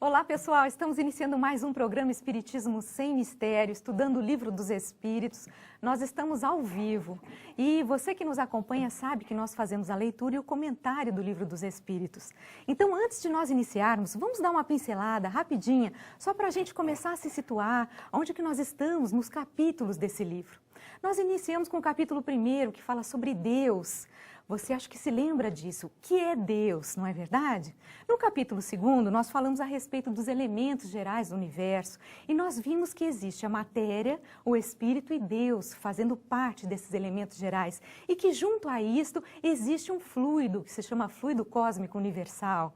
Olá pessoal, estamos iniciando mais um programa Espiritismo Sem Mistério, estudando o Livro dos Espíritos. Nós estamos ao vivo e você que nos acompanha sabe que nós fazemos a leitura e o comentário do Livro dos Espíritos. Então antes de nós iniciarmos, vamos dar uma pincelada rapidinha, só para a gente começar a se situar, onde que nós estamos nos capítulos desse livro. Nós iniciamos com o capítulo 1, que fala sobre Deus. Você acha que se lembra disso? O que é Deus, não é verdade? No capítulo 2, nós falamos a respeito dos elementos gerais do universo e nós vimos que existe a matéria, o espírito e Deus fazendo parte desses elementos gerais e que junto a isto existe um fluido que se chama fluido cósmico universal.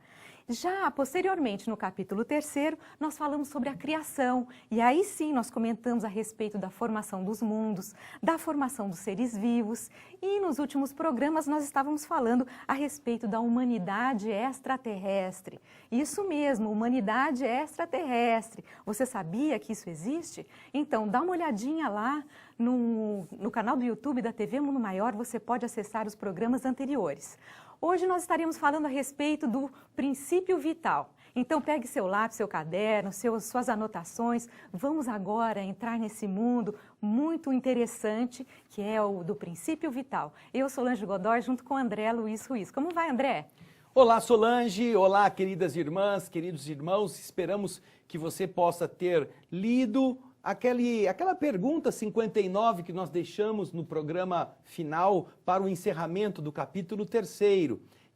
Já posteriormente, no capítulo 3, nós falamos sobre a criação e aí sim nós comentamos a respeito da formação dos mundos, da formação dos seres vivos e nos últimos programas nós estávamos falando a respeito da humanidade extraterrestre. Isso mesmo, humanidade extraterrestre. Você sabia que isso existe? Então dá uma olhadinha lá no canal do YouTube da TV Mundo Maior, você pode acessar os programas anteriores. Hoje nós estaremos falando a respeito do princípio vital. Então pegue seu lápis, seu caderno, suas anotações. Vamos agora entrar nesse mundo muito interessante que é o do princípio vital. Eu, Solange Godoy, junto com André Luiz Ruiz. Como vai, André? Olá, Solange. Olá, queridas irmãs, queridos irmãos. Esperamos que você possa ter lido aquela pergunta 59 que nós deixamos no programa final para o encerramento do capítulo 3,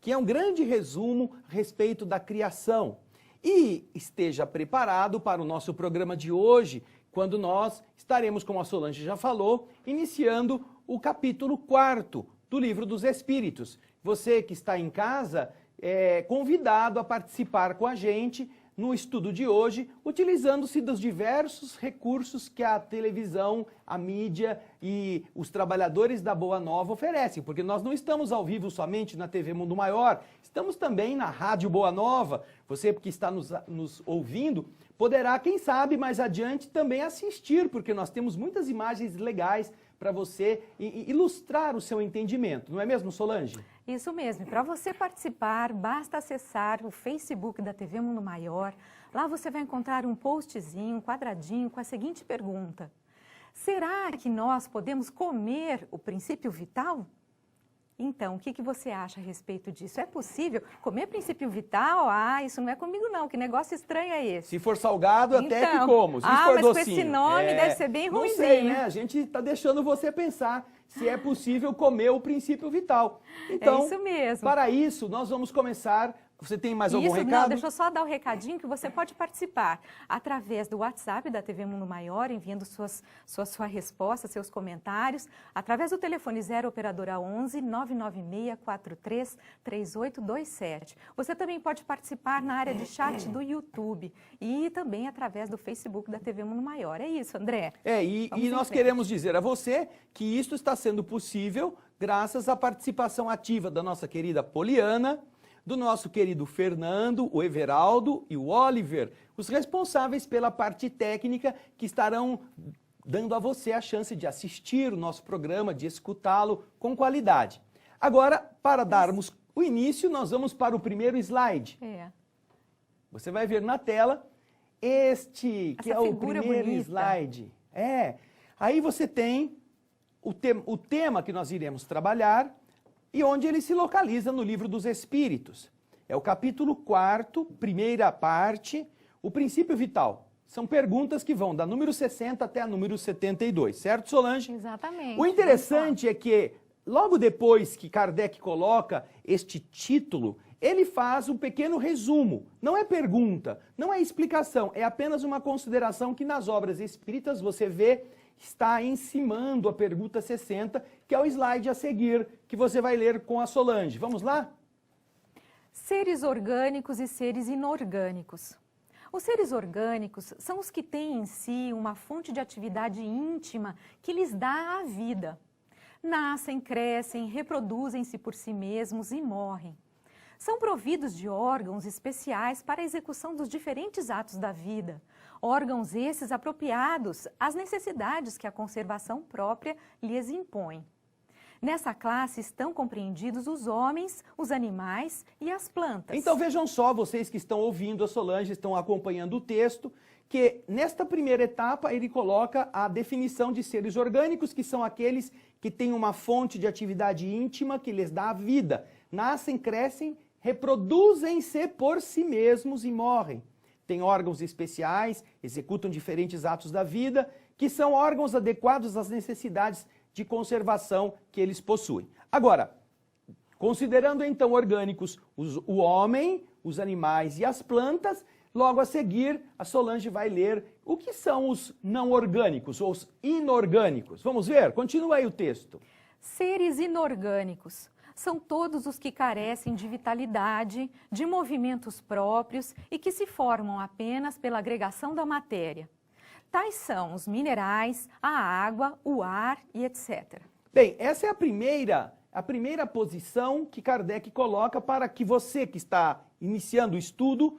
que é um grande resumo a respeito da criação. E esteja preparado para o nosso programa de hoje, quando nós estaremos, como a Solange já falou, iniciando o capítulo 4 do Livro dos Espíritos. Você que está em casa é convidado a participar com a gente no estudo de hoje, utilizando-se dos diversos recursos que a televisão, a mídia e os trabalhadores da Boa Nova oferecem, porque nós não estamos ao vivo somente na TV Mundo Maior, estamos também na Rádio Boa Nova. Você que está nos ouvindo poderá, quem sabe, mais adiante também assistir, porque nós temos muitas imagens legais para você ilustrar o seu entendimento, não é mesmo, Solange? Isso mesmo. Para você participar, basta acessar o Facebook da TV Mundo Maior. Lá você vai encontrar um postzinho, um quadradinho com a seguinte pergunta: será que nós podemos comer o princípio vital? Então, o que você acha a respeito disso? É possível comer princípio vital? Ah, isso não é comigo não, que negócio estranho é esse? Se for salgado, até que como. Se for mas docinho, com esse nome deve ser bem ruimzinho. Não sei, né? A gente está deixando você pensar se é possível comer o princípio vital. Então, é isso mesmo. Para isso, nós vamos começar. Você tem mais algum recado? Não, deixa eu só dar o recadinho que você pode participar através do WhatsApp da TV Mundo Maior, enviando sua resposta, seus comentários, através do telefone 0 operadora 11 996 43 3827. Você também pode participar na área de chat do YouTube e também através do Facebook da TV Mundo Maior. É isso, André? E nós queremos dizer a você que isso está sendo possível graças à participação ativa da nossa querida Poliana, do nosso querido Fernando, o Everaldo e o Oliver, os responsáveis pela parte técnica que estarão dando a você a chance de assistir o nosso programa, de escutá-lo com qualidade. Agora, para darmos o início, nós vamos para o primeiro slide. Você vai ver na tela que é o primeiro slide. Aí você tem o tema que nós iremos trabalhar, e onde ele se localiza no Livro dos Espíritos. É o capítulo 4, primeira parte, o princípio vital. São perguntas que vão da número 60 até a número 72, certo, Solange? Exatamente. O interessante é que, logo depois que Kardec coloca este título, ele faz um pequeno resumo. Não é pergunta, não é explicação, é apenas uma consideração que nas obras espíritas você vê está encimando a pergunta 60, que é o slide a seguir, que você vai ler com a Solange. Vamos lá? Seres orgânicos e seres inorgânicos. Os seres orgânicos são os que têm em si uma fonte de atividade íntima que lhes dá a vida. Nascem, crescem, reproduzem-se por si mesmos e morrem. São providos de órgãos especiais para a execução dos diferentes atos da vida. Órgãos esses apropriados às necessidades que a conservação própria lhes impõe. Nessa classe estão compreendidos os homens, os animais e as plantas. Então vejam só, vocês que estão ouvindo a Solange, estão acompanhando o texto, que nesta primeira etapa ele coloca a definição de seres orgânicos, que são aqueles que têm uma fonte de atividade íntima que lhes dá a vida. Nascem, crescem, reproduzem-se por si mesmos e morrem. Têm órgãos especiais, executam diferentes atos da vida, que são órgãos adequados às necessidades de conservação que eles possuem. Agora, considerando então orgânicos o homem, os animais e as plantas, logo a seguir a Solange vai ler o que são os não orgânicos, ou os inorgânicos. Vamos ver? Continua aí o texto. Seres inorgânicos são todos os que carecem de vitalidade, de movimentos próprios e que se formam apenas pela agregação da matéria. Tais são os minerais, a água, o ar e etc. Bem, essa é a primeira posição que Kardec coloca para que você que está iniciando o estudo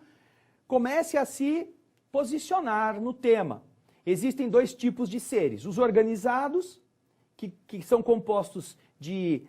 comece a se posicionar no tema. Existem dois tipos de seres, os organizados, que são compostos de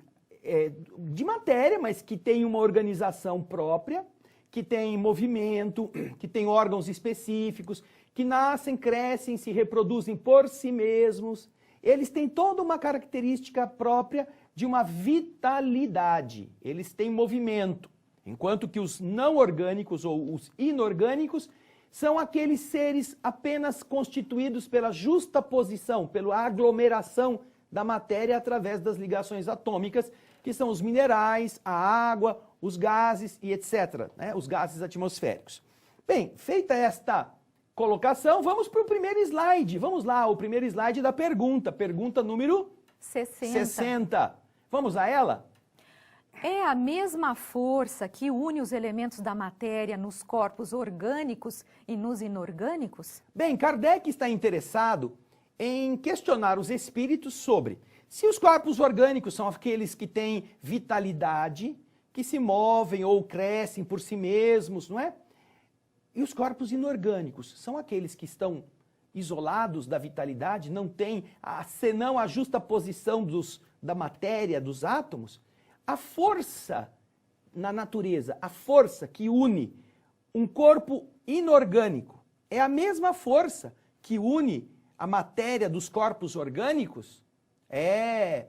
matéria, mas que têm uma organização própria, que têm movimento, que têm órgãos específicos, que nascem, crescem, se reproduzem por si mesmos. Eles têm toda uma característica própria de uma vitalidade. Eles têm movimento. Enquanto que os não orgânicos ou os inorgânicos são aqueles seres apenas constituídos pela justa posição, pela aglomeração da matéria através das ligações atômicas, que são os minerais, a água, os gases e etc., né? Os gases atmosféricos. Bem, feita esta colocação, vamos para o primeiro slide. Vamos lá, o primeiro slide da pergunta. Pergunta número 60. Vamos a ela? É a mesma força que une os elementos da matéria nos corpos orgânicos e nos inorgânicos? Bem, Kardec está interessado em questionar os espíritos sobre se os corpos orgânicos são aqueles que têm vitalidade, que se movem ou crescem por si mesmos, não é? E os corpos inorgânicos são aqueles que estão isolados da vitalidade, não têm senão a justa posição da matéria, dos átomos. A força na natureza, a força que une um corpo inorgânico, é a mesma força que une a matéria dos corpos orgânicos?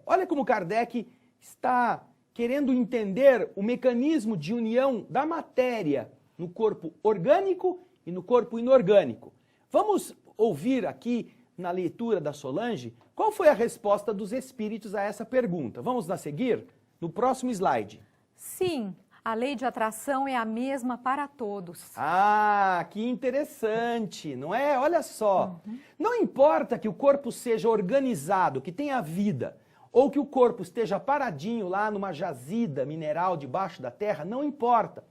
Olha como Kardec está querendo entender o mecanismo de união da matéria no corpo orgânico e no corpo inorgânico. Vamos ouvir aqui na leitura da Solange qual foi a resposta dos espíritos a essa pergunta. Vamos lá seguir? No próximo slide. Sim, a lei de atração é a mesma para todos. Ah, que interessante, não é? Olha só. Não importa que o corpo seja organizado, que tenha vida, ou que o corpo esteja paradinho lá numa jazida mineral debaixo da terra, não importa.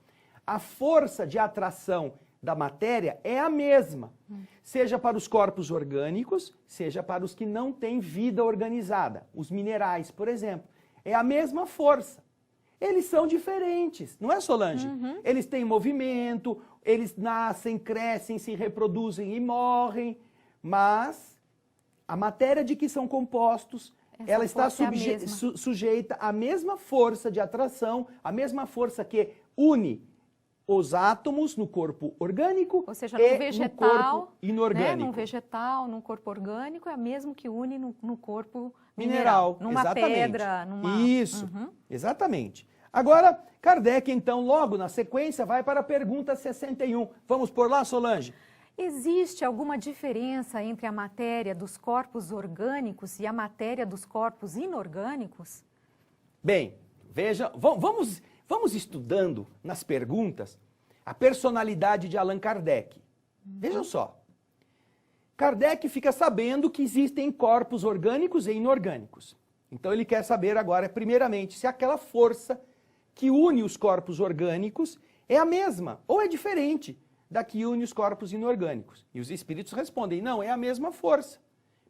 A força de atração da matéria é a mesma, seja para os corpos orgânicos, seja para os que não têm vida organizada. Os minerais, por exemplo, é a mesma força. Eles são diferentes, não é, Solange? Eles têm movimento, eles nascem, crescem, se reproduzem e morrem, mas a matéria de que são compostos, ela está sujeita à mesma força de atração, à mesma força que une os átomos no corpo orgânico, ou seja, e vegetal, no corpo inorgânico. Né, num vegetal, num corpo orgânico, é a mesma que une no corpo mineral. Numa exatamente. pedra, numa... Isso, exatamente. Agora, Kardec, então, logo na sequência, vai para a pergunta 61. Vamos por lá, Solange? Existe alguma diferença entre a matéria dos corpos orgânicos e a matéria dos corpos inorgânicos? Bem, veja, vamos estudando nas perguntas a personalidade de Allan Kardec. Vejam só. Kardec fica sabendo que existem corpos orgânicos e inorgânicos. Então ele quer saber agora, primeiramente, se aquela força que une os corpos orgânicos é a mesma ou é diferente da que une os corpos inorgânicos. E os espíritos respondem, não, é a mesma força.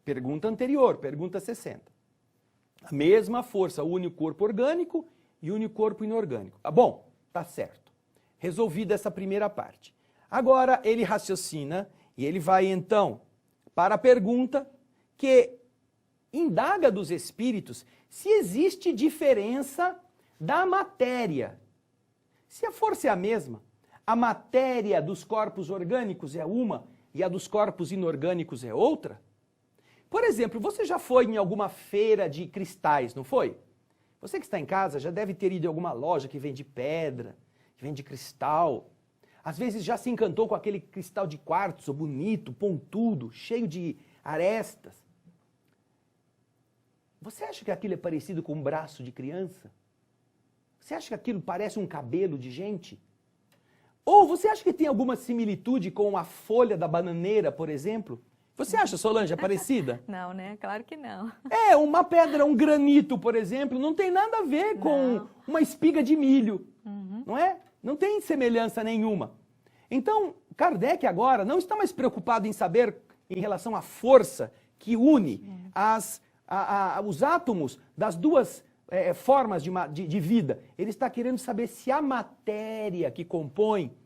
Pergunta anterior, pergunta 60. A mesma força une o corpo orgânico e une o corpo inorgânico. Bom, tá certo. Resolvida essa primeira parte. Agora ele raciocina e ele vai então para a pergunta que indaga dos espíritos se existe diferença da matéria. Se a força é a mesma, a matéria dos corpos orgânicos é uma e a dos corpos inorgânicos é outra? Por exemplo, você já foi em alguma feira de cristais, não foi? Você que está em casa já deve ter ido em alguma loja que vende pedra, que vende cristal. Às vezes já se encantou com aquele cristal de quartzo bonito, pontudo, cheio de arestas. Você acha que aquilo é parecido com um braço de criança? Você acha que aquilo parece um cabelo de gente? Ou você acha que tem alguma similitude com a folha da bananeira, por exemplo? Você acha, Solange, é parecida? Não, né? Claro que não. É, uma pedra, um granito, por exemplo, não tem nada a ver com uma espiga de milho, não é? Não tem semelhança nenhuma. Então, Kardec agora não está mais preocupado em saber em relação à força que une os átomos das duas formas de vida. Ele está querendo saber se a matéria que compõe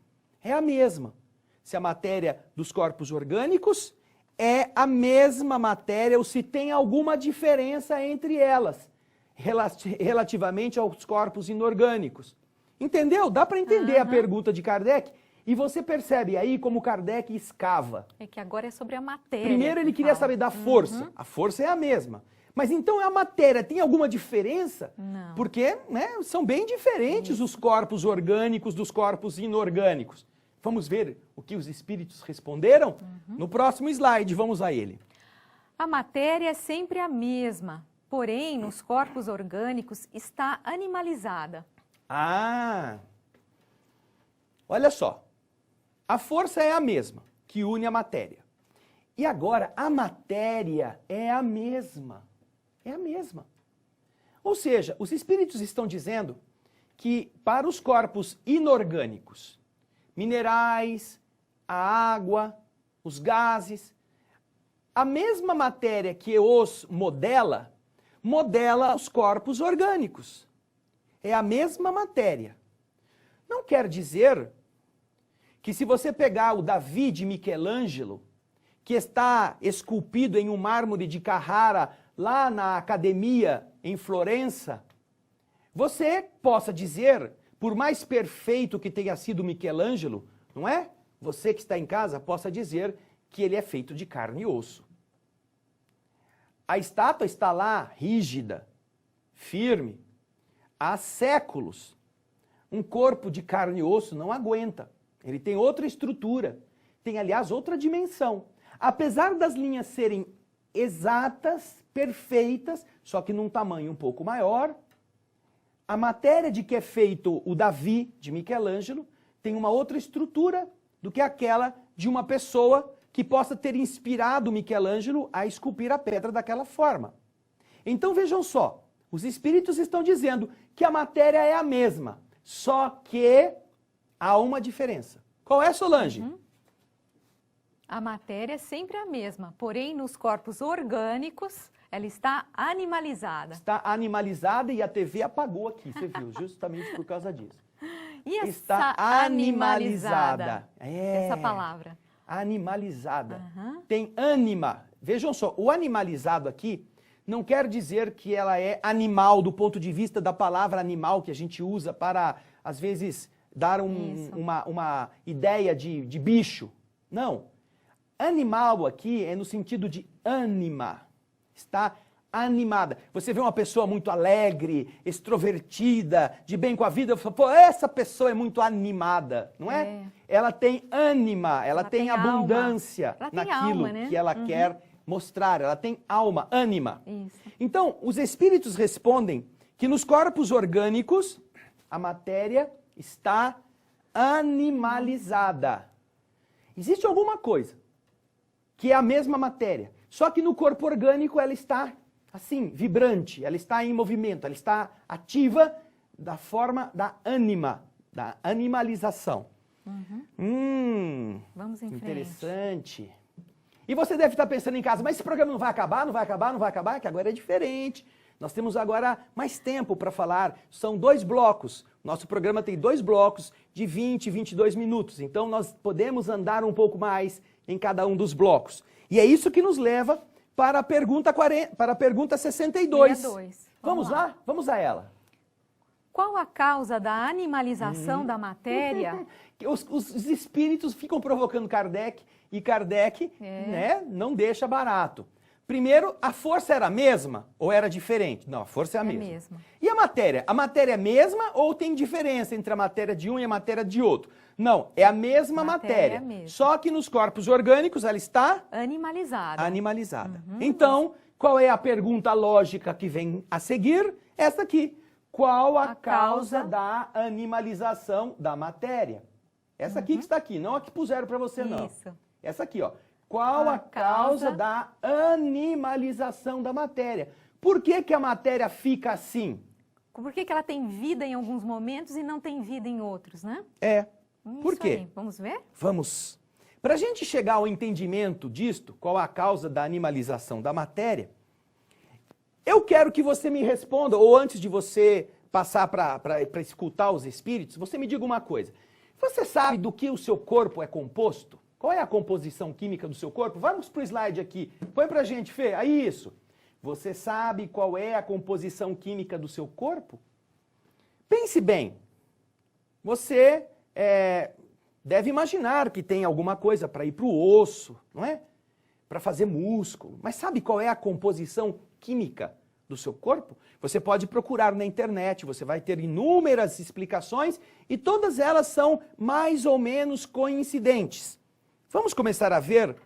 é a mesma. Se a matéria dos corpos orgânicos é a mesma matéria ou se tem alguma diferença entre elas, relativamente aos corpos inorgânicos. Entendeu? Dá para entender a pergunta de Kardec? E você percebe aí como Kardec escava. É que agora é sobre a matéria. Primeiro ele queria saber da força. A força é a mesma. Mas então a matéria tem alguma diferença? Não. Porque são bem diferentes os corpos orgânicos dos corpos inorgânicos. Vamos ver o que os espíritos responderam? No próximo slide, vamos a ele. A matéria é sempre a mesma, porém nos corpos orgânicos está animalizada. Ah! Olha só. A força é a mesma, que une a matéria. E agora, a matéria é a mesma. É a mesma. Ou seja, os espíritos estão dizendo que para os corpos inorgânicos, minerais, a água, os gases, a mesma matéria que os modela os corpos orgânicos. É a mesma matéria. Não quer dizer que se você pegar o Davi de Michelangelo, que está esculpido em um mármore de Carrara, lá na academia em Florença, você possa dizer, por mais perfeito que tenha sido Michelangelo, não é? Você que está em casa possa dizer que ele é feito de carne e osso. A estátua está lá, rígida, firme, há séculos. Um corpo de carne e osso não aguenta. Ele tem outra estrutura, tem, aliás, outra dimensão. Apesar das linhas serem exatas, perfeitas, só que num tamanho um pouco maior, a matéria de que é feito o Davi de Michelangelo tem uma outra estrutura do que aquela de uma pessoa que possa ter inspirado Michelangelo a esculpir a pedra daquela forma. Então vejam só, os espíritos estão dizendo que a matéria é a mesma, só que há uma diferença. Qual é, Solange? A matéria é sempre a mesma, porém nos corpos orgânicos ela está animalizada. Está animalizada e a TV apagou aqui, você viu, justamente por causa disso. E essa Está animalizada. Essa palavra. Animalizada. Tem ânima. Vejam só, o animalizado aqui não quer dizer que ela é animal do ponto de vista da palavra animal que a gente usa para, às vezes, dar uma ideia de bicho. Não. Animal aqui é no sentido de ânima. Está animada. Você vê uma pessoa muito alegre, extrovertida, de bem com a vida, você fala, pô, essa pessoa é muito animada, não é? Ela tem ânima, ela tem abundância naquilo que ela quer mostrar, ela tem alma, ânima. Isso. Então, os espíritos respondem que nos corpos orgânicos a matéria está animalizada. Existe alguma coisa que é a mesma matéria, só que no corpo orgânico ela está assim, vibrante, ela está em movimento, ela está ativa da forma da ânima, da animalização. Vamos em frente. Interessante. E você deve estar pensando em casa, mas esse programa não vai acabar, não vai acabar, não vai acabar, que agora é diferente. Nós temos agora mais tempo para falar, são 2 blocos. Nosso programa tem 2 blocos de 20, 22 minutos, então nós podemos andar um pouco mais em cada um dos blocos. E é isso que nos leva para a pergunta, para a pergunta 62. 62. Vamos lá? Vamos a ela. Qual a causa da animalização da matéria? Os espíritos ficam provocando Kardec e Kardec né, não deixa barato. Primeiro, a força era a mesma ou era diferente? Não, a força é a mesma. E a matéria? A matéria é a mesma ou tem diferença entre a matéria de um e a matéria de outro? Não, é a mesma matéria. É a mesma. Só que nos corpos orgânicos ela está animalizada. Animalizada. Então, qual é a pergunta lógica que vem a seguir? Essa aqui. Qual a causa da animalização da matéria? Essa aqui que está aqui, não a que puseram para você, não. Isso. Essa aqui, ó. Qual a causa da animalização da matéria? Por que que a matéria fica assim? Por que que ela tem vida em alguns momentos e não tem vida em outros, né? Por quê? Aí. Vamos ver? Vamos. Para a gente chegar ao entendimento disto, qual a causa da animalização da matéria, eu quero que você me responda, ou antes de você passar para escutar os espíritos, você me diga uma coisa. Você sabe do que o seu corpo é composto? Qual é a composição química do seu corpo? Vamos para o slide aqui. Põe para a gente, Fê. Aí isso. Você sabe qual é a composição química do seu corpo? Pense bem. Você deve imaginar que tem alguma coisa para ir para o osso, não é? Para fazer músculo. Mas sabe qual é a composição química do seu corpo? Você pode procurar na internet, você vai ter inúmeras explicações e todas elas são mais ou menos coincidentes. Vamos começar a ver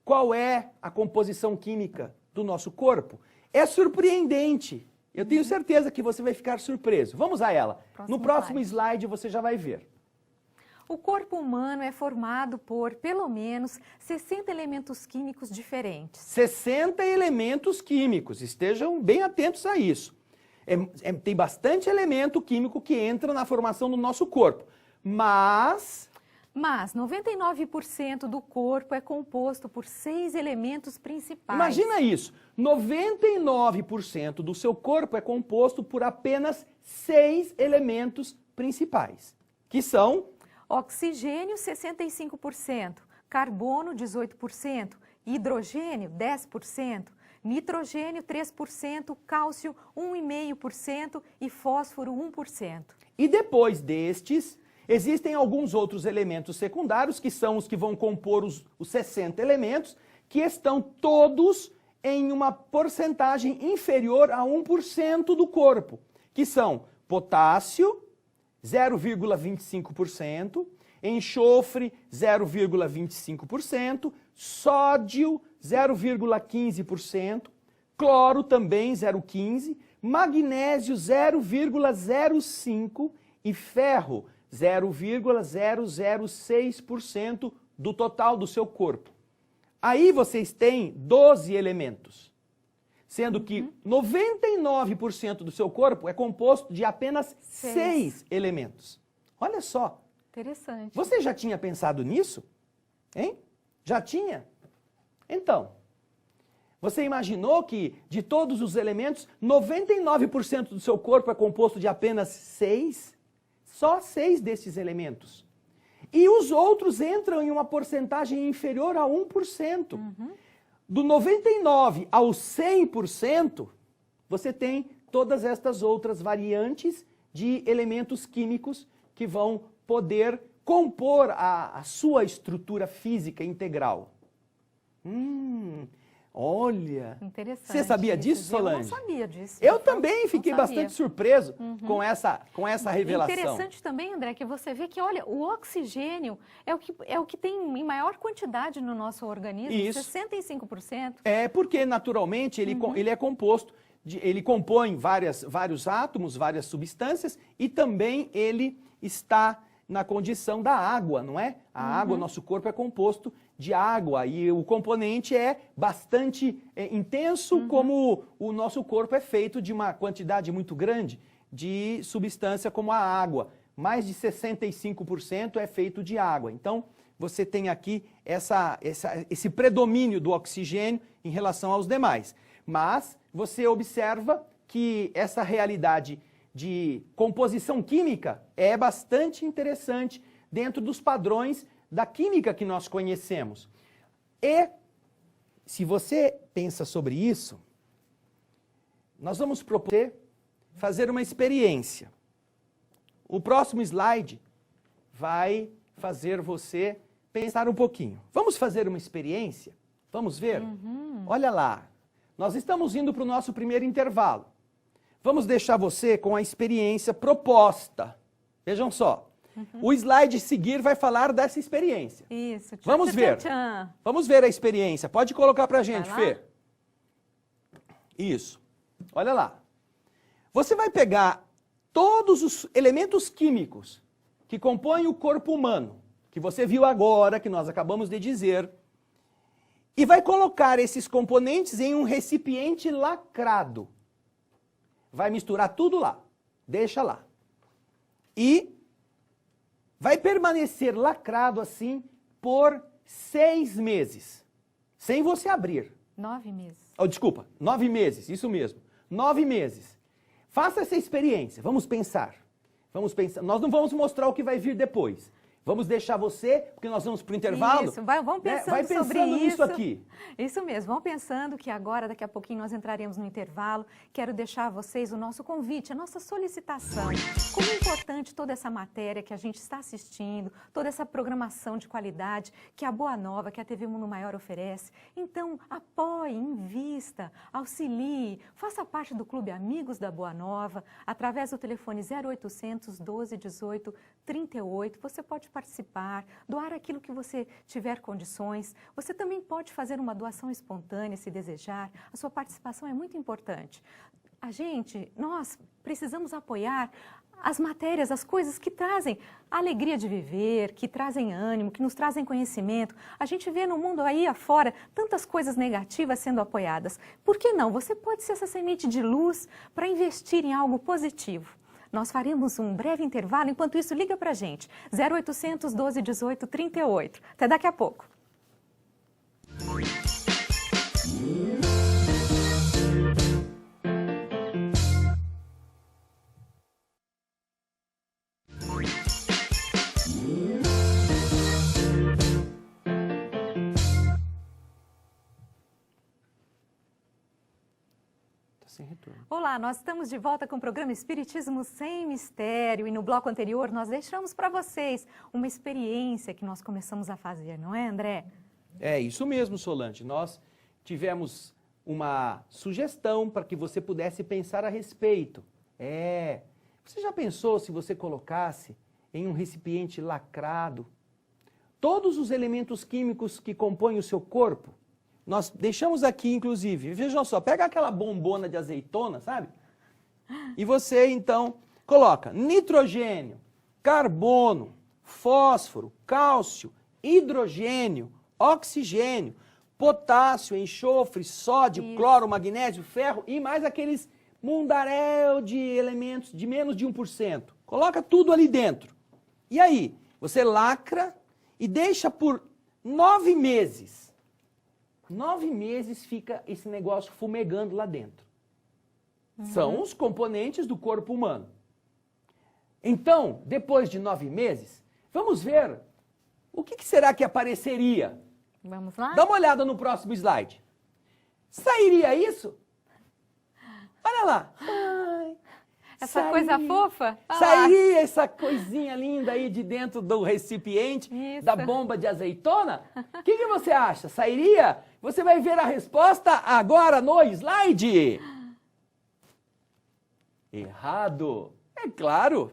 qual é a composição química do nosso corpo? É surpreendente. Eu tenho certeza que você vai ficar surpreso. Vamos a ela. No próximo slide você já vai ver. O corpo humano é formado por, pelo menos, 60 elementos químicos diferentes. 60 elementos químicos, estejam bem atentos a isso. Tem bastante elemento químico que entra na formação do nosso corpo, mas 99% do corpo é composto por 6 elementos principais. Imagina isso, 99% do seu corpo é composto por apenas 6 elementos principais, que são oxigênio, 65%, carbono, 18%, hidrogênio, 10%, nitrogênio, 3%, cálcio, 1,5% e fósforo, 1%. E depois destes, existem alguns outros elementos secundários, que são os que vão compor os 60 elementos, que estão todos em uma porcentagem inferior a 1% do corpo, que são potássio, 0,25%, enxofre 0,25%, sódio 0,15%, cloro também 0,15%, magnésio 0,05% e ferro 0,006% do total do seu corpo. Aí vocês têm 12 elementos. Sendo que 99% do seu corpo é composto de apenas 6 elementos. Olha só. Interessante. Você já tinha pensado nisso? Hein? Já tinha? Então, você imaginou que de todos os elementos, 99% do seu corpo é composto de apenas 6? Só 6 desses elementos. E os outros entram em uma porcentagem inferior a 1%. Do 99% ao 100%, você tem todas estas outras variantes de elementos químicos que vão poder compor a sua estrutura física integral. Olha! Interessante. Você sabia disso, Solange? Eu não sabia disso. Eu também fiquei bastante surpreso com essa revelação. Interessante também, André, que você vê que, olha, o oxigênio é o que tem em maior quantidade no nosso organismo, isso. 65%. É porque, naturalmente, ele é composto, ele compõe vários átomos, várias substâncias, e também ele está na condição da água, não é? A água, nosso corpo é composto de água e o componente é bastante intenso, como o nosso corpo é feito de uma quantidade muito grande de substância como a água. Mais de 65% é feito de água. Então, você tem aqui esse predomínio do oxigênio em relação aos demais. Mas você observa que essa realidade de composição química é bastante interessante dentro dos padrões da química que nós conhecemos. E se você pensa sobre isso, nós vamos propor fazer uma experiência. O próximo slide vai fazer você pensar um pouquinho. Vamos fazer uma experiência? Vamos ver? Olha lá, nós estamos indo para o nosso primeiro intervalo. Vamos deixar você com a experiência proposta. Vejam só, o slide seguir vai falar dessa experiência. Isso. Tchan, Vamos tchan, ver. tchan, tchan. Vamos ver a experiência. Pode colocar pra gente, Vai lá? Fê. Isso. Olha lá. Você vai pegar todos os elementos químicos que compõem o corpo humano, que você viu agora, que nós acabamos de dizer, e vai colocar esses componentes em um recipiente lacrado. Vai misturar tudo lá. Deixa lá. E vai permanecer lacrado assim por 6 meses, sem você abrir. 9 meses. Oh, desculpa, 9 meses, isso mesmo. 9 meses. Faça essa experiência, vamos pensar. Vamos pensar. Nós não vamos mostrar o que vai vir depois. Vamos deixar você, porque nós vamos para o intervalo. Isso, vamos pensando, vai pensando sobre nisso isso. aqui. Isso mesmo, vão pensando que agora, daqui a pouquinho, nós entraremos no intervalo. Quero deixar a vocês o nosso convite, a nossa solicitação. Como é importante toda essa matéria que a gente está assistindo, toda essa programação de qualidade que a Boa Nova, que a TV Mundo Maior oferece. Então, apoie, invista, auxilie, faça parte do Clube Amigos da Boa Nova, através do telefone 0800 12 18 38. Você pode participar, doar aquilo que você tiver condições. Você também pode fazer uma doação espontânea, se desejar. A sua participação é muito importante. Nós precisamos apoiar as matérias, as coisas que trazem alegria de viver, que trazem ânimo, que nos trazem conhecimento. A gente vê no mundo aí afora tantas coisas negativas sendo apoiadas. Por que não? Você pode ser essa semente de luz para investir em algo positivo. Nós faremos um breve intervalo, enquanto isso liga para a gente, 0800 12 18 38. Até daqui a pouco. Sem retorno. Olá, nós estamos de volta com o programa Espiritismo Sem Mistério e no bloco anterior nós deixamos para vocês uma experiência que nós começamos a fazer, não é, André? É isso mesmo, Solange. Nós tivemos uma sugestão para que você pudesse pensar a respeito. Você já pensou se você colocasse em um recipiente lacrado todos os elementos químicos que compõem o seu corpo? Nós deixamos aqui, inclusive, vejam só, pega aquela bombona de azeitona, sabe? E você, então, coloca nitrogênio, carbono, fósforo, cálcio, hidrogênio, oxigênio, potássio, enxofre, sódio, cloro, magnésio, ferro e mais aqueles mundaréu de elementos de menos de 1%. Coloca tudo ali dentro. E aí, você lacra e deixa por 9 meses. 9 meses fica esse negócio fumegando lá dentro. São os componentes do corpo humano. Então, depois de 9 meses, vamos ver o que será que apareceria. Vamos lá? Dá uma olhada no próximo slide. Sairia isso? Olha lá. Essa coisa fofa? Olha lá. Sairia essa coisinha linda aí de dentro do recipiente, Isso. da bomba de azeitona? O que você acha? Sairia? Você vai ver a resposta agora no slide. Errado. É claro.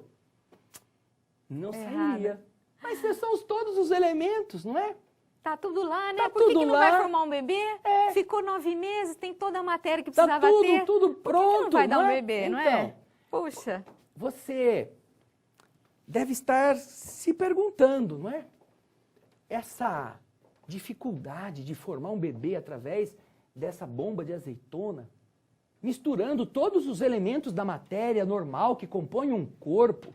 Não sairia. Mas esses são todos os elementos, não é? Tá tudo lá, né? Tá Por que tudo não lá. vai formar um bebê? É. Ficou 9 meses, tem toda a matéria que Tá precisava ter. tudo Por pronto, que não vai dar um é? bebê, não Então, é? Puxa. Você deve estar se perguntando, não é? Essa dificuldade de formar um bebê através dessa bomba de azeitona, misturando todos os elementos da matéria normal que compõem um corpo.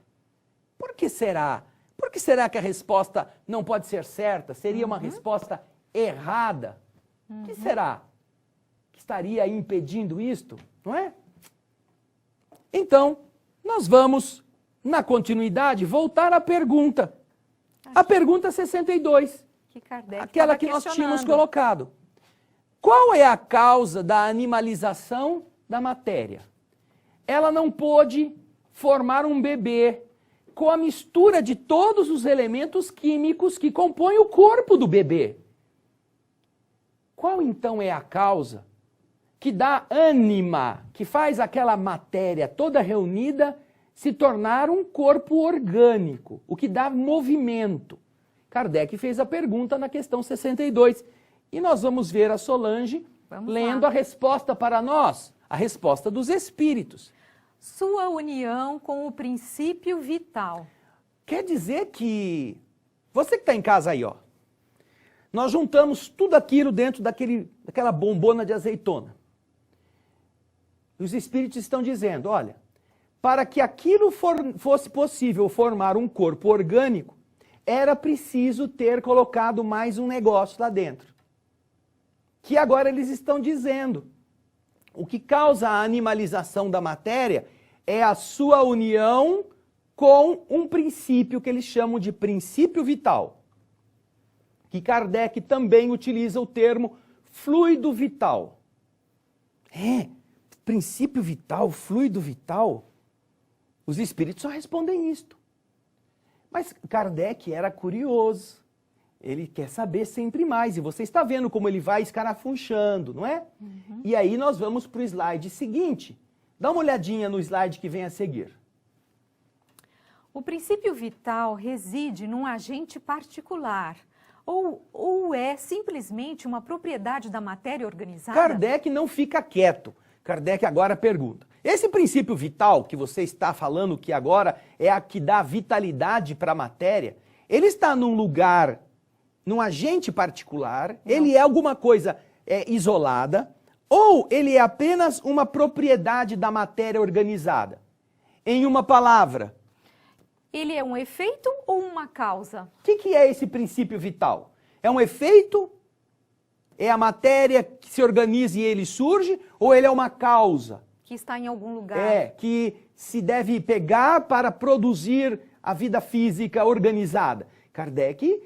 Por que será? Por que será que a resposta não pode ser certa? Seria uma resposta errada? O que será que estaria impedindo isto? Não é? Então, nós vamos, na continuidade, voltar à pergunta. A pergunta 62. Que Kardec Aquela estava que nós tínhamos questionando. colocado. Qual é a causa da animalização da matéria? Ela não pôde formar um bebê com a mistura de todos os elementos químicos que compõem o corpo do bebê. Qual então é a causa que dá ânima, que faz aquela matéria toda reunida se tornar um corpo orgânico, o que dá movimento? Kardec fez a pergunta na questão 62. E nós vamos ver a Solange lendo a resposta para nós, a resposta dos espíritos. Sua união com o princípio vital. Quer dizer que você que está em casa aí, ó, nós juntamos tudo aquilo dentro daquela bombona de azeitona. E os espíritos estão dizendo, olha, para que aquilo fosse possível formar um corpo orgânico, era preciso ter colocado mais um negócio lá dentro. Que agora eles estão dizendo, o que causa a animalização da matéria é a sua união com um princípio que eles chamam de princípio vital. Que Kardec também utiliza o termo fluido vital. Princípio vital, fluido vital? Os espíritos só respondem isto. Mas Kardec era curioso. Ele quer saber sempre mais. E você está vendo como ele vai escarafunchando, não é? Uhum. E aí nós vamos para o slide seguinte. Dá uma olhadinha no slide que vem a seguir. O princípio vital reside num agente particular ou é simplesmente uma propriedade da matéria organizada? Kardec não fica quieto. Kardec agora pergunta. Esse princípio vital que você está falando que agora é a que dá vitalidade para a matéria, ele está num lugar, num agente particular, não. Ele é alguma coisa isolada, ou ele é apenas uma propriedade da matéria organizada? Em uma palavra, ele é um efeito ou uma causa? O que é esse princípio vital? É um efeito? É a matéria que se organiza e ele surge? Ou ele é uma causa? Que está em algum lugar. Que se deve pegar para produzir a vida física organizada. Kardec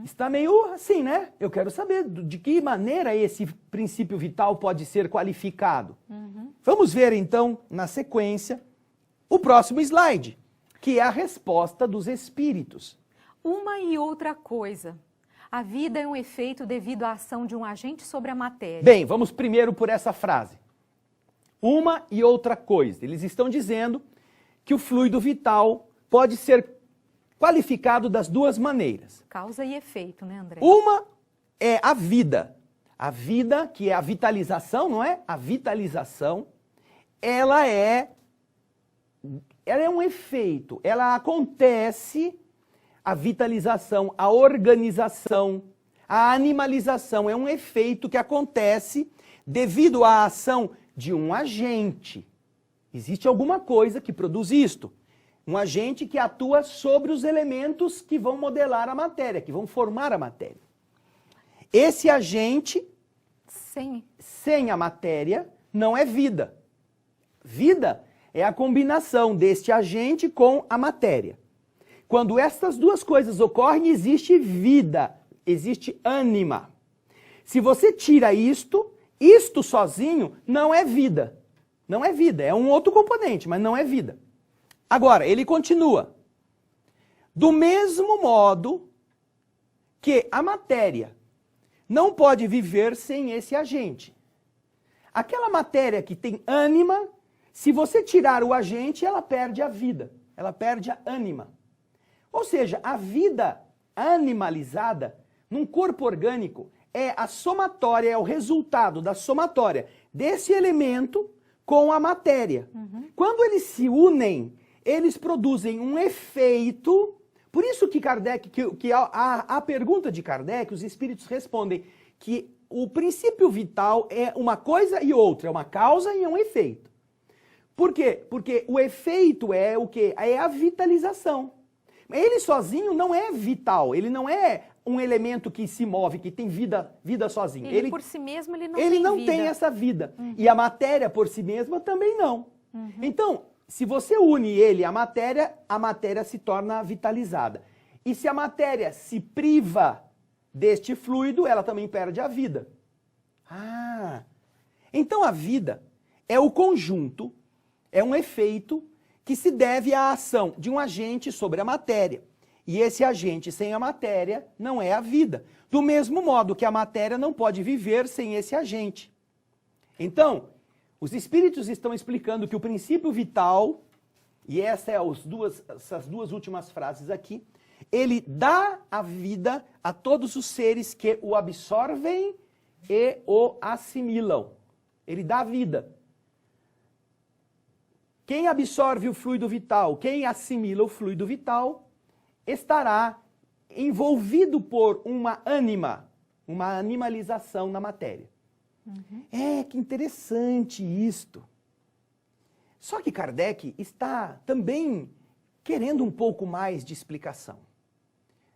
está meio assim, né? Eu quero saber de que maneira esse princípio vital pode ser qualificado. Vamos ver então, na sequência, o próximo slide, que é a resposta dos espíritos. Uma e outra coisa. A vida é um efeito devido à ação de um agente sobre a matéria. Bem, vamos primeiro por essa frase. Uma e outra coisa. Eles estão dizendo que o fluido vital pode ser qualificado das duas maneiras. Causa e efeito, né, André? Uma é a vida. A vida, que é a vitalização, não é? A vitalização, ela é um efeito. Ela acontece, a vitalização, a organização, a animalização. É um efeito que acontece devido à ação de um agente. Existe alguma coisa que produz isto. Um agente que atua sobre os elementos que vão modelar a matéria, que vão formar a matéria. Esse agente, sem a matéria, não é vida. Vida é a combinação deste agente com a matéria. Quando essas duas coisas ocorrem, existe vida, existe ânima. Se você tira isto sozinho não é vida. Não é vida, é um outro componente, mas não é vida. Agora, ele continua. Do mesmo modo que a matéria não pode viver sem esse agente. Aquela matéria que tem ânima, se você tirar o agente, ela perde a vida, ela perde a ânima. Ou seja, a vida animalizada num corpo orgânico é a somatória, é o resultado da somatória desse elemento com a matéria. Quando eles se unem, eles produzem um efeito. Por isso que Kardec, a pergunta de Kardec, os espíritos respondem que o princípio vital é uma coisa e outra, é uma causa e é um efeito. Por quê? Porque o efeito é o quê? É a vitalização. Ele sozinho não é vital, ele não é um elemento que se move, que tem vida sozinho. Ele por si mesmo ele não tem vida. Ele não tem essa vida. E a matéria por si mesma também não. Então, se você une ele à matéria, a matéria se torna vitalizada. E se a matéria se priva deste fluido, ela também perde a vida. Ah, então a vida é o conjunto, é um efeito que se deve à ação de um agente sobre a matéria. E esse agente sem a matéria não é a vida. Do mesmo modo que a matéria não pode viver sem esse agente. Então, os espíritos estão explicando que o princípio vital, e essas duas últimas frases aqui, ele dá a vida a todos os seres que o absorvem e o assimilam. Ele dá a vida. Quem absorve o fluido vital, quem assimila o fluido vital, estará envolvido por uma ânima, uma animalização na matéria. Que interessante isto. Só que Kardec está também querendo um pouco mais de explicação.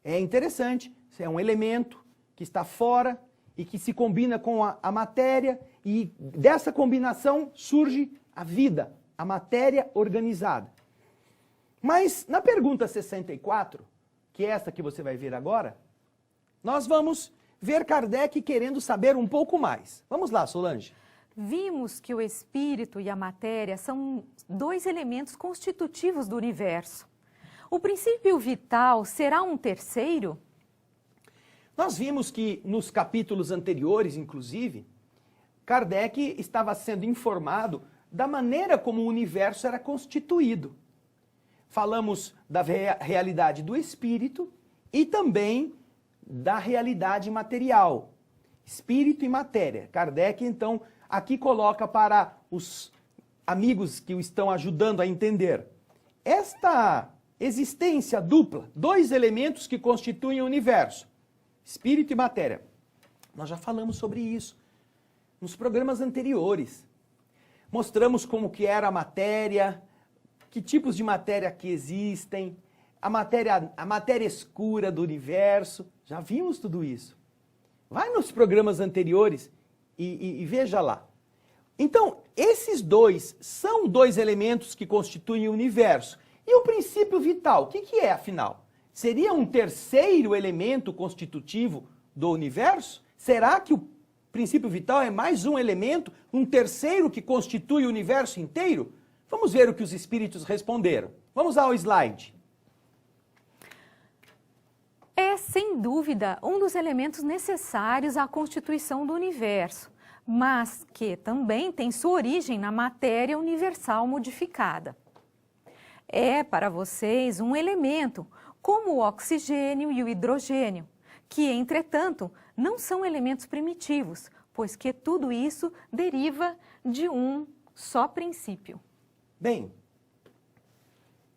É interessante, é um elemento que está fora e que se combina com a matéria, e dessa combinação surge a vida, a matéria organizada. Mas na pergunta 64, que é essa que você vai ver agora, nós vamos ver Kardec querendo saber um pouco mais. Vamos lá, Solange. Vimos que o espírito e a matéria são dois elementos constitutivos do universo. O princípio vital será um terceiro? Nós vimos que nos capítulos anteriores, inclusive, Kardec estava sendo informado da maneira como o universo era constituído. Falamos da realidade do espírito e também da realidade material. Espírito e matéria. Kardec, então, aqui coloca para os amigos que o estão ajudando a entender. Esta existência dupla, dois elementos que constituem o universo, espírito e matéria. Nós já falamos sobre isso nos programas anteriores. Mostramos como que era a matéria, que tipos de matéria que existem, a matéria escura do universo. Já vimos tudo isso. Vai nos programas anteriores e veja lá. Então, esses dois são dois elementos que constituem o universo. E o princípio vital, o que é, afinal? Seria um terceiro elemento constitutivo do universo? Será que o princípio vital é mais um elemento, um terceiro que constitui o universo inteiro? Vamos ver o que os espíritos responderam. Vamos ao slide. É, sem dúvida, um dos elementos necessários à constituição do universo, mas que também tem sua origem na matéria universal modificada. É, para vocês, um elemento, como o oxigênio e o hidrogênio, que, entretanto, não são elementos primitivos, pois que tudo isso deriva de um só princípio. Bem,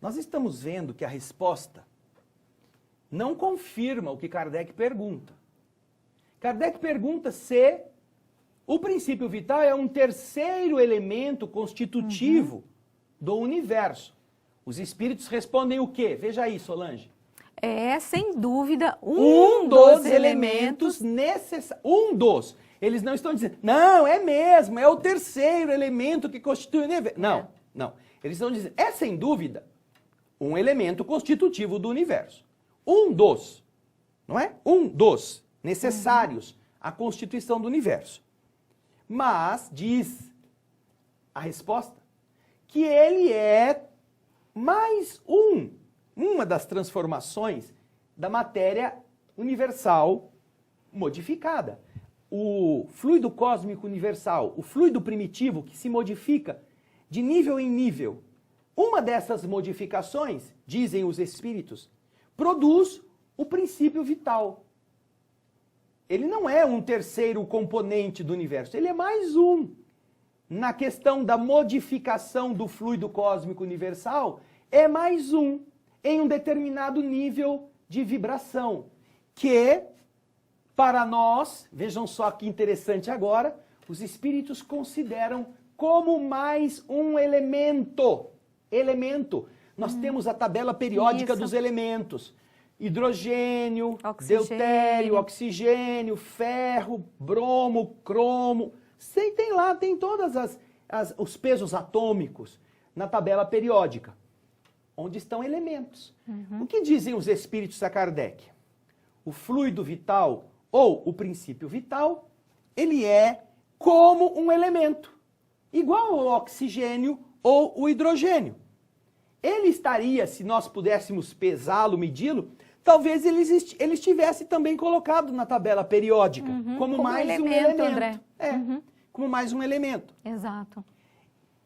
nós estamos vendo que a resposta não confirma o que Kardec pergunta. Kardec pergunta se o princípio vital é um terceiro elemento constitutivo do universo. Os espíritos respondem o quê? Veja aí, Solange. É, sem dúvida, um dos elementos necessários. Um dos. Eles não estão dizendo, não, é mesmo, é o terceiro elemento que constitui o universo. Não, não. Eles estão dizendo, é sem dúvida um elemento constitutivo do universo. Um dos, não é? Um dos necessários à constituição do universo. Mas, diz a resposta, que ele é mais uma das transformações da matéria universal modificada. O fluido cósmico universal, o fluido primitivo que se modifica de nível em nível. Uma dessas modificações, dizem os espíritos, produz o princípio vital. Ele não é um terceiro componente do universo, ele é mais um. Na questão da modificação do fluido cósmico universal, é mais um, em um determinado nível de vibração, que, para nós, vejam só que interessante agora, os espíritos consideram como mais um elemento. Nós temos a tabela periódica dos elementos. Hidrogênio, deutério, oxigênio, ferro, bromo, cromo. Tem lá, tem todos os pesos atômicos na tabela periódica, onde estão elementos. O que dizem os espíritos a Kardec? O fluido vital ou o princípio vital ele é como um elemento, igual ao oxigênio ou o hidrogênio. Ele estaria, se nós pudéssemos pesá-lo, medi-lo, talvez ele estivesse também colocado na tabela periódica, como mais um elemento. André. Como mais um elemento. Exato.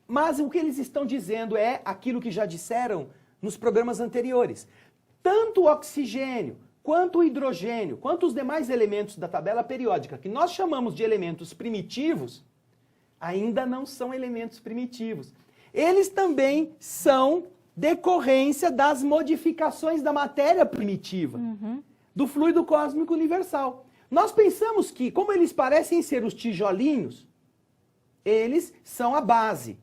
Mas o que eles estão dizendo é aquilo que já disseram nos programas anteriores. Tanto o oxigênio, quanto o hidrogênio, quanto os demais elementos da tabela periódica, que nós chamamos de elementos primitivos, ainda não são elementos primitivos. Eles também são decorrência das modificações da matéria primitiva, do fluido cósmico universal. Nós pensamos que, como eles parecem ser os tijolinhos, eles são a base.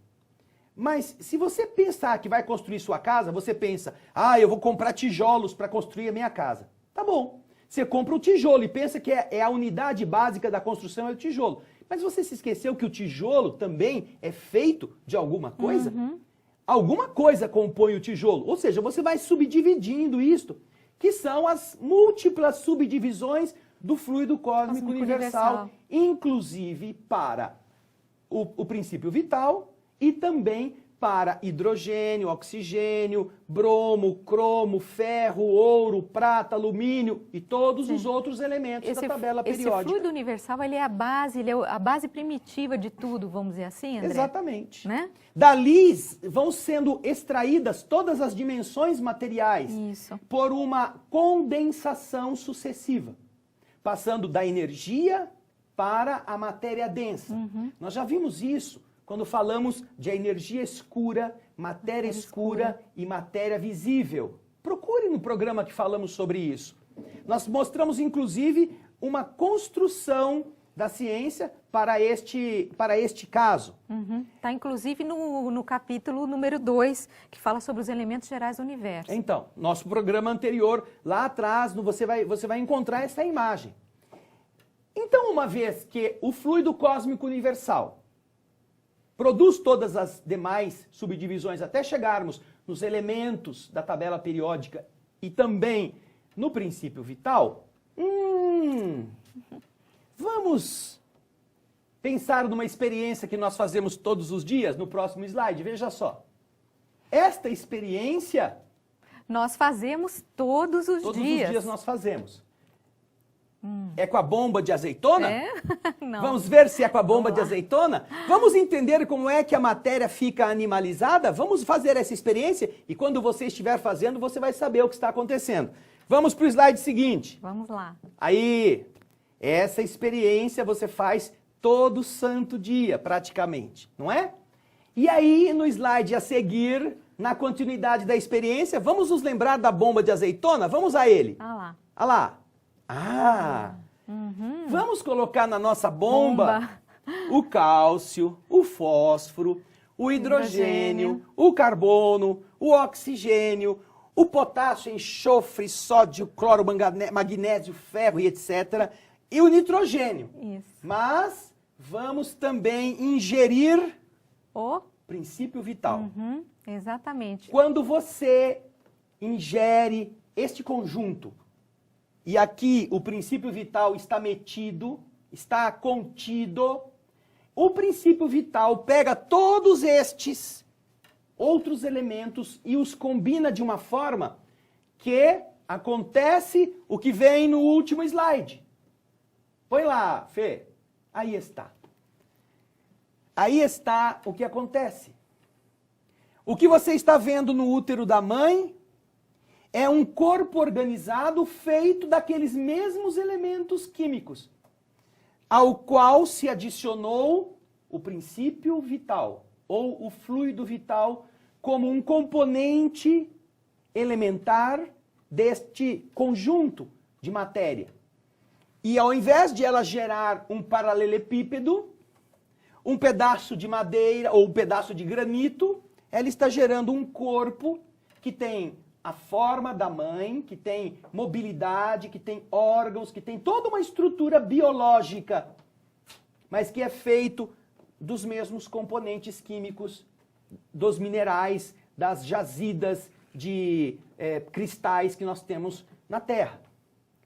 Mas se você pensar que vai construir sua casa, você pensa, eu vou comprar tijolos para construir a minha casa. Tá bom. Você compra o tijolo e pensa que é a unidade básica da construção é o tijolo. Mas você se esqueceu que o tijolo também é feito de alguma coisa? Alguma coisa compõe o tijolo. Ou seja, você vai subdividindo isto, que são as múltiplas subdivisões do fluido cósmico universal, inclusive para o princípio vital e também para hidrogênio, oxigênio, bromo, cromo, ferro, ouro, prata, alumínio e todos os outros elementos da tabela periódica. Esse fluido universal, ele é a base primitiva de tudo, vamos dizer assim, André? Exatamente. Né? Dali vão sendo extraídas todas as dimensões materiais por uma condensação sucessiva, passando da energia para a matéria densa. Nós já vimos isso quando falamos de energia escura, matéria escura e matéria visível. Procure no programa que falamos sobre isso. Nós mostramos, inclusive, uma construção da ciência para este caso. Está, inclusive, no capítulo número 2, que fala sobre os elementos gerais do universo. Então, nosso programa anterior, lá atrás, você vai encontrar essa imagem. Então, uma vez que o fluido cósmico universal produz todas as demais subdivisões até chegarmos nos elementos da tabela periódica e também no princípio vital, vamos pensar numa experiência que nós fazemos todos os dias, no próximo slide, veja só. Esta experiência nós fazemos todos os dias. Todos os dias nós fazemos. É com a bomba de azeitona? Não. Vamos ver se é com a bomba de azeitona? Vamos entender como é que a matéria fica animalizada? Vamos fazer essa experiência e quando você estiver fazendo, você vai saber o que está acontecendo. Vamos para o slide seguinte. Vamos lá. Aí, essa experiência você faz todo santo dia, praticamente, não é? E aí, no slide a seguir, na continuidade da experiência, vamos nos lembrar da bomba de azeitona? Vamos a ele. Lá. Olha lá. Vamos colocar na nossa bomba o cálcio, o fósforo, o hidrogênio, o carbono, o oxigênio, o potássio, enxofre, sódio, cloro, magnésio, ferro e etc. E o nitrogênio. Isso. Mas vamos também ingerir o princípio vital. Exatamente. Quando você ingere este conjunto, e aqui o princípio vital está metido, está contido, o princípio vital pega todos estes outros elementos e os combina de uma forma que acontece o que vem no último slide. Põe lá, Fê. Aí está. Aí está o que acontece. O que você está vendo no útero da mãe é um corpo organizado feito daqueles mesmos elementos químicos, ao qual se adicionou o princípio vital, ou o fluido vital, como um componente elementar deste conjunto de matéria. E ao invés de ela gerar um paralelepípedo, um pedaço de madeira ou um pedaço de granito, ela está gerando um corpo que tem a forma da mãe, que tem mobilidade, que tem órgãos, que tem toda uma estrutura biológica, mas que é feito dos mesmos componentes químicos dos minerais, das jazidas de cristais que nós temos na Terra.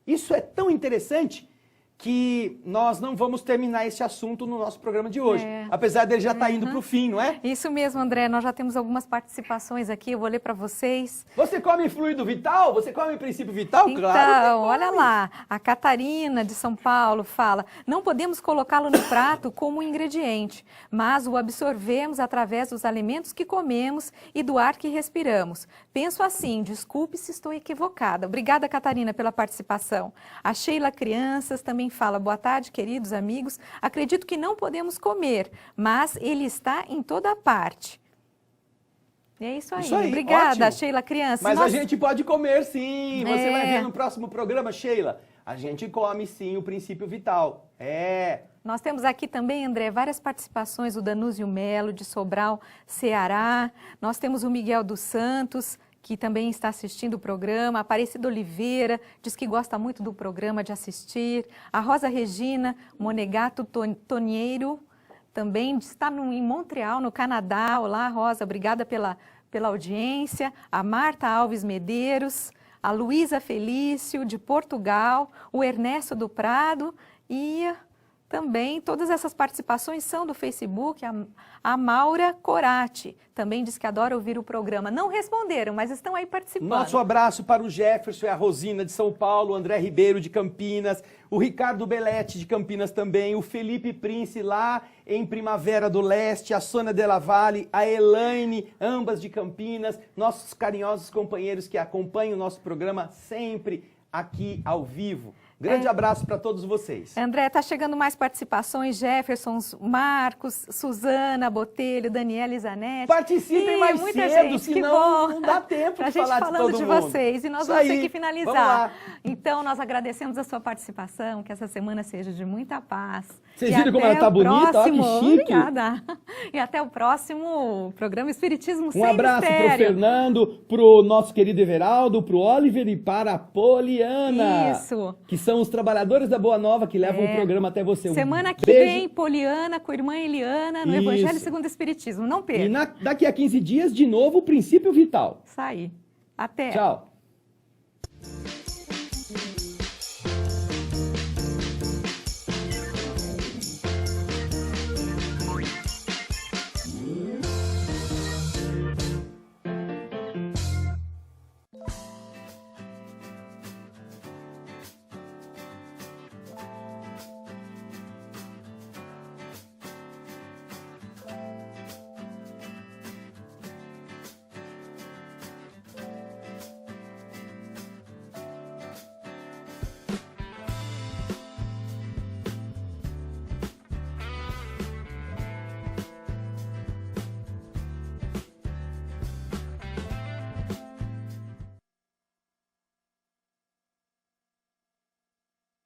Isso é tão interessante que nós não vamos terminar esse assunto no nosso programa de hoje. Apesar dele já estar indo para o fim, não é? Isso mesmo, André. Nós já temos algumas participações aqui, eu vou ler para vocês. Você come fluido vital? Você come princípio vital? Então, Claro. olha lá, a Catarina de São Paulo fala: não podemos colocá-lo no prato como ingrediente, mas o absorvemos através dos alimentos que comemos e do ar que respiramos. Penso assim, desculpe se estou equivocada. Obrigada, Catarina, pela participação. A Sheila Crianças também fala: boa tarde, queridos amigos. Acredito que não podemos comer, mas ele está em toda parte. É isso aí. Obrigada, ótimo. Sheila Crianças. Mas a gente pode comer sim. Você vai ver no próximo programa, Sheila. A gente come sim o princípio vital. Nós temos aqui também, André, várias participações, o Danúzio Melo, de Sobral, Ceará. Nós temos o Miguel dos Santos, que também está assistindo o programa. A Aparecida Oliveira diz que gosta muito do programa, de assistir. A Rosa Regina Monegato Tonieiro também está em Montreal, no Canadá. Olá, Rosa, obrigada pela audiência. A Marta Alves Medeiros, a Luísa Felício, de Portugal, o Ernesto do Prado e também todas essas participações são do Facebook. A Maura Corati também diz que adora ouvir o programa. Não responderam, mas estão aí participando. Nosso abraço para o Jefferson e a Rosina de São Paulo, o André Ribeiro de Campinas, o Ricardo Belletti de Campinas também, o Felipe Prince lá em Primavera do Leste, a Sônia Della Valle, a Elaine, ambas de Campinas, nossos carinhosos companheiros que acompanham o nosso programa sempre aqui ao vivo. Grande abraço para todos vocês. André, tá chegando mais participações, Jefferson, Marcos, Suzana Botelho, Daniela Zanetti. Participem mais cedo, senão não dá tempo de falar de todo mundo. A gente falando de vocês e nós Isso vamos aí. ter que finalizar. Vamos lá. Então, nós agradecemos a sua participação, que essa semana seja de muita paz. Vocês viram como ela tá bonita? Olha que chique. Obrigada. E até o próximo programa Espiritismo Sem Um abraço Mistério. pro Fernando, pro nosso querido Everaldo, pro Oliver e para a Poliana. Isso. Que são os trabalhadores da Boa Nova que levam o programa até você. Semana que beijo. vem, Poliana com a irmã Eliana no Isso. Evangelho segundo o Espiritismo. Não perca. E daqui a 15 dias, de novo, o princípio vital. Isso aí. Até. Tchau.